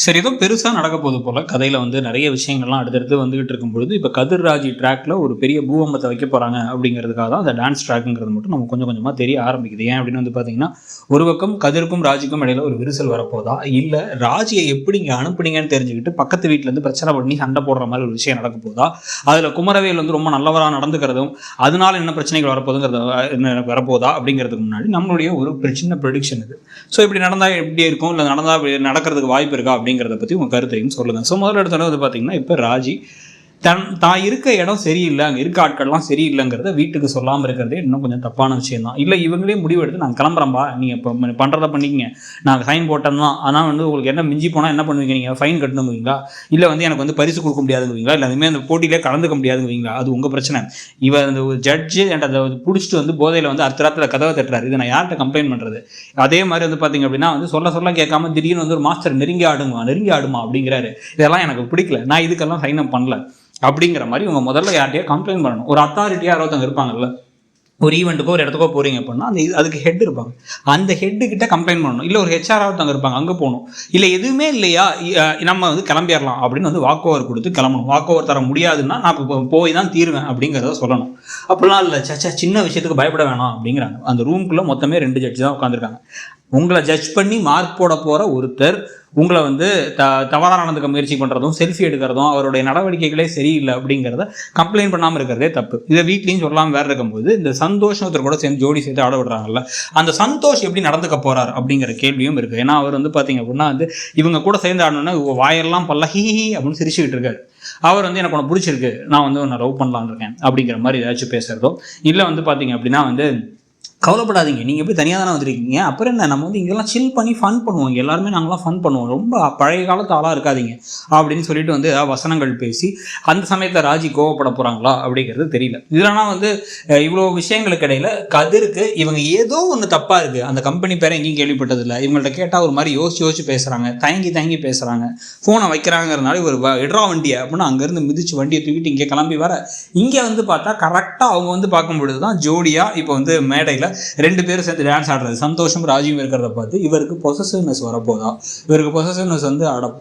சரி, ஏதோ பெருசா நடக்க போது போல கதையில நிறைய விஷயங்கள்லாம் அடுத்தடுத்து வந்துகிட்டு இருக்கும்பொழுது, இப்ப கதிர்ராஜ் ட்ராக்ல ஒரு பெரிய பூகம்பத்தை வைக்க போறாங்க அப்படிங்கிறதுக்காக தான் அந்த டான்ஸ் ட்ராக்ங்கிறது மட்டும் நம்ம கொஞ்சம் கொஞ்சமா தெரிய ஆரம்பிக்குது. ஏன் அப்படின்னு பாத்தீங்கன்னா, ஒரு பக்கம் கதிருக்கும் ராஜிக்கும் இடையில ஒரு விரிசல் வரப்போதா, இல்ல ராஜியை எப்படி இங்க அனுப்புனீங்கன்னு தெரிஞ்சுக்கிட்டு பக்கத்து வீட்டுல இருந்து பிரச்சனை பண்ணி சண்டை போடுற மாதிரி ஒரு விஷயம் நடக்க போதா, அதுல குமரவேல் ரொம்ப நல்லவரா நடந்துக்கிறதும் அதனால என்ன பிரச்சனைகள் வரப்போதா அப்படிங்கிறதுக்கு முன்னாடி நம்மளுடைய ஒரு சின்ன ப்ரெடிக்ஷன் இது. ஸோ இப்படி நடந்தா எப்படி இருக்கும், இல்லை நடந்தா நடக்கிறதுக்கு வாய்ப்பு இருக்கா அப்படிங்கிறத பற்றி உங்கள் கருத்தையும் சொல்லுங்கள். ஸோ முதல்ல இடத்துல பார்த்தீங்கன்னா, இப்போ ராஜி தான் இருக்க இடம் சரியில்லை, அங்கே இருக்க ஆட்கள்லாம் சரியில்லைங்கிறத வீட்டுக்கு சொல்லாமல் இருக்கிறதே இன்னும் கொஞ்சம் தப்பான விஷயம் தான். இல்லை இவங்களே முடிவெடுத்து நாங்கள் கிளம்புறோம்பா, நீங்கள் இப்போ பண்ணுறதை பண்ணிக்கங்க, நாங்கள் ஃபைன் போட்டோம் தான், ஆனால் உங்களுக்கு என்ன மிஞ்சி போனால் என்ன பண்ணுவீங்க, நீங்கள் ஃபைன் கட்டணுங்குவீங்களா, இல்லை எனக்கு பரிசு கொடுக்க முடியாதுங்குவீங்களா, இல்லை அதுமாதிரி அந்த போட்டியிலே கலந்துக்க முடியாதுங்குவீங்களா, அது உங்கள் பிரச்சனை. இவர் அந்த ஜட்ஜு அதை பிடிச்சிட்டு போதையில் அர்த்தராத்தில் கதவை தட்டுறாரு, இதை நான் யார்கிட்ட கம்ப்ளைண்ட் பண்ணுறது. அதே மாதிரி பார்த்தீங்க அப்படின்னா சொல்ல கேட்காம திடீர்னு ஒரு மாஸ்டர் நெருங்கி ஆடுமா அப்படிங்கிறாரு. இதெல்லாம் எனக்கு பிடிக்கல, நான் இதுக்கெல்லாம் சைன் அப் பண்ணல அப்படிங்கிற மாதிரி உங்க முதல்ல யார்கிட்டயே கம்ப்ளைண்ட் பண்ணணும். ஒரு அத்தாரிட்டியா யாராவது இருப்பாங்கல்ல, ஒரு ஈவெண்ட்டுக்கோ ஒரு இடத்துக்கோ போறீங்க அப்படின்னா அதுக்கு ஹெட் இருப்பாங்க, அந்த ஹெட்டு கிட்ட கம்ப்ளைண்ட் பண்ணணும். இல்லை ஒரு ஹெச்ஆர் ஒருத்தவங்க இருப்பாங்க, அங்கே போகணும். இல்லை எதுவுமே இல்லையா, நம்ம கிளம்பிடலாம் அப்படின்னு வாக் ஓவர் கொடுத்து கிளம்பணும். வாக் ஓவர் தர முடியாதுன்னா நான் போய் தான் தீருவேன் அப்படிங்கிறத சொல்லணும். அப்படிலாம் இல்லை, சின்ன விஷயத்துக்கு பயப்பட வேணாம் அப்படிங்கிறாங்க. அந்த ரூம்குள்ளே மொத்தமே 2 ஜட்ஜி தான் உட்காந்துருக்காங்க. உங்களை ஜட்ஜ் பண்ணி மார்க் போட போகிற ஒருத்தர் உங்களை தவறாக நடந்துக்க முயற்சி பண்ணுறதும் செல்ஃபி எடுக்கிறதும் அவருடைய நடவடிக்கைகளே சரியில்லை அப்படிங்கிறத கம்ப்ளைண்ட் பண்ணாமல் இருக்கிறதே தப்பு. இதை வீட்லேயும் சொல்லாமல் வேறு இருக்கும்போது இந்த சந்தோஷம் ஒருத்தர் கூட சேர்ந்து ஜோடி சேர்த்து ஆட விடுறாங்கல்ல, அந்த சந்தோஷ் எப்படி நடந்துக்க போகிறார் அப்படிங்கிற கேள்வியும் இருக்குது. ஏன்னா அவர் பார்த்தீங்க அப்படின்னா இவங்க கூட சேர்ந்து ஆடணுன்னா வாயெல்லாம் பல்ல ஹி அப்படின்னு சிரிச்சுக்கிட்டு இருக்காரு. அவர் எனக்கு உனக்கு பிடிச்சிருக்கு, நான் உன்னை லவ் பண்ணலான்னு இருக்கேன் அப்படிங்கிற மாதிரி ஏதாச்சும் பேசுகிறதோ, இல்லை பார்த்தீங்க அப்படின்னா கவலைப்படாதீங்க, நீங்கள் எப்படி தனியாக தானே வந்திருக்கீங்க, அப்புறம் என்ன நம்ம இங்கெல்லாம் சில் பண்ணி ஃபன் பண்ணுவோம், எல்லாருமே நாங்களாம் ஃபன் பண்ணுவோம், ரொம்ப பழைய காலத்து ஆளாக இருக்காதீங்க அப்படின்னு சொல்லிட்டு வசனங்கள் பேசி அந்த சமயத்தில் ராஜி கோவப்பட போகிறாங்களா அப்படிங்கிறது தெரியல. இதெல்லாம் இவ்வளோ விஷயங்களுக்கு இடையில கதிருக்கு இவங்க ஏதோ ஒன்று தப்பாக இருக்குது, அந்த கம்பெனி பேரை எங்கேயும் கேள்விப்பட்டதில்லை, இவங்கள்ட்ட கேட்டால் ஒரு மாதிரி யோசிச்சு பேசுகிறாங்க, தயங்கி பேசுகிறாங்க, ஃபோனை வைக்கிறாங்கிறதுனால ஒரு இடரா வண்டியை அப்படின்னு அங்கேருந்து மிதிச்சு வண்டியை தூக்கிட்டு இங்கே கிளம்பி வர, இங்கே பார்த்தா கரெக்டாக அவங்க பார்க்கும் பொழுது தான் ஜோடியாக இப்போ மேடையில் 2 பேரும் சேர்ந்து டான்ஸ் ஆடுறது, சந்தோஷம் ராஜியும் இருக்கிறத பார்த்து இவருக்கு பொசசிவ்னஸ் வரப்போதா, இவருக்கு பொசசிவ்னஸ்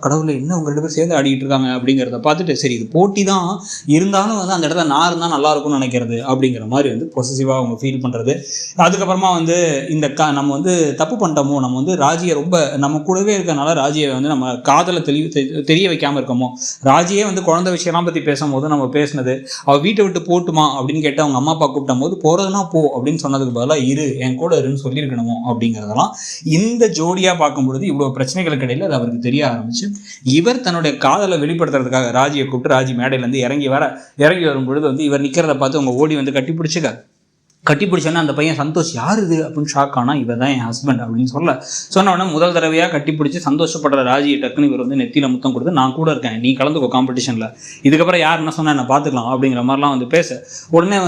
கடவுளை என்ன உங்க 2 பேரும் சேர்ந்து ஆடிட்டு இருக்காங்க அப்படிங்கிறத பார்த்துட்டு சரி இது போட்டி தான் இருந்தாலும் அந்த இடத்துல நான் இருந்தால் நல்லா இருக்கும்னு நினைக்கிறது அப்படிங்கிற மாதிரி பொசசிவாக அவங்க ஃபீல் பண்ணுறது. அதுக்கப்புறமா இந்த நம்ம தப்பு பண்ணிட்டோமோ, நம்ம ராஜியை ரொம்ப நம்ம கூடவே இருக்கனால ராஜியை நம்ம காதலை தெரிய வைக்காமல் இருக்கோமோ, ராஜியே குழந்தை விஷயம்லாம் பற்றி பேசும்போது நம்ம பேசினது அவள் வீட்டை விட்டு போட்டுமா அப்படின்னு கேட்டு அவங்க அம்மா அப்பா கூப்பிடும் போது போகிறதுனா போ அப்படின்னு சொன்னதுக்கு பதிலாக இரு என் கூட இருன்னு சொல்லியிருக்கணுமோ அப்படிங்கிறதெல்லாம் இந்த ஜோடியாக பார்க்கும்பொழுது இவ்வளோ பிரச்சனைகளுக்கு இடையில் அது அவருக்கு தெரிய ஆரம்பிச்சு, இவர் தன்னுடைய காதலை வெளிப்படுத்துறதுக்காக ராஜியை கூப்பிட்டு ராஜி மேடையிலேருந்து இறங்கி வரும்பொழுது இவர் நிற்கிறத பார்த்து அவங்க ஓடி கட்டி பிடிச்சோன்னா அந்த பையன் சந்தோஷ் யார் இது அப்படின்னு ஷாக் ஆனால் இவர் தான் என் ஹஸ்பண்ட் அப்படின்னு சொன்ன உடனே முதல் தடவையாக கட்டி பிடிச்சி சந்தோஷப்படுற ராஜியை டக்குன்னு இவர் நெத்தியில் முத்தம் கொடுத்து நான் கூட இருக்கேன், நீ கலந்துக்கோ காம்படிஷனில், இதுக்கப்புறம் யார் என்ன சொன்னால் என்ன பார்த்துக்கலாம் அப்படிங்கிற மாதிரிலாம் பேச உடனே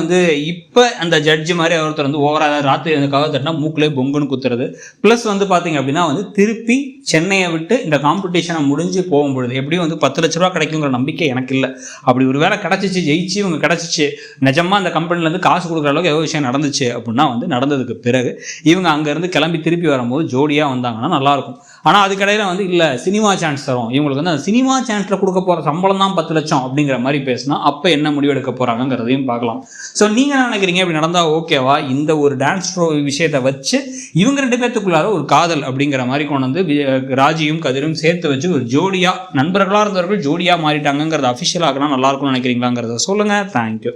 இப்போ அந்த ஜட்ஜு மாதிரி ஒருத்தர் ஓவராக ராத்திரி கதை தட்டினா மூக்கிலே பொங்குன்னு குத்துறது. ப்ளஸ் பார்த்தீங்க அப்படின்னா திருப்பி சென்னையை விட்டு இந்த காம்படிஷனை முடிஞ்சு போகும்பொழுது எப்படியும் 10 லட்ச ரூபா கிடைக்குங்கிற நம்பிக்கை எனக்கு இல்லை. அப்படி ஒரு வேளை கிடச்சிச்சு, ஜெயிச்சு இவங்க கிடச்சிச்சு, நிஜமாக அந்த கம்பெனிலேருந்து காசு கொடுக்குற அளவுக்கு எவ்வளோ விஷயம் நடந்துச்சு அப்படின்னா நடந்ததுக்கு பிறகு இவங்க அங்கேருந்து கிளம்பி திருப்பி வரும்போது ஜோடியாக வந்தாங்கன்னா நல்லாயிருக்கும். ஆனால் அதுக்கடையில் இல்லை சினிமா சான்ஸ் தரும், இவங்களுக்கு அந்த சினிமா சான்ஸில் கொடுக்க போகிற சம்பளம் தான் 10 லட்சம் அப்படிங்கிற மாதிரி பேசினா அப்போ என்ன முடிவெடுக்க போகிறாங்கிறதையும் பார்க்கலாம். ஸோ நீங்கள் என்ன நினைக்கிறீங்க, இப்படி நடந்தால் ஓகேவா, இந்த ஒரு டான்ஸ் ஷோ விஷயத்தை வச்சு இவங்க 2 பேர்த்துக்குள்ளார ஒரு காதல் அப்படிங்கிற மாதிரி கொண்டு ராஜியும் கதிரும் சேர்த்து வச்சு ஒரு ஜோடியாக நண்பர்களாக இருந்தவர்கள் ஜோடியாக மாறிட்டாங்கிறத அஃபிஷியல் ஆகினா நல்லாயிருக்கும்னு நினைக்கிறீங்களாங்கிறத சொல்லுங்கள். தேங்க்யூ.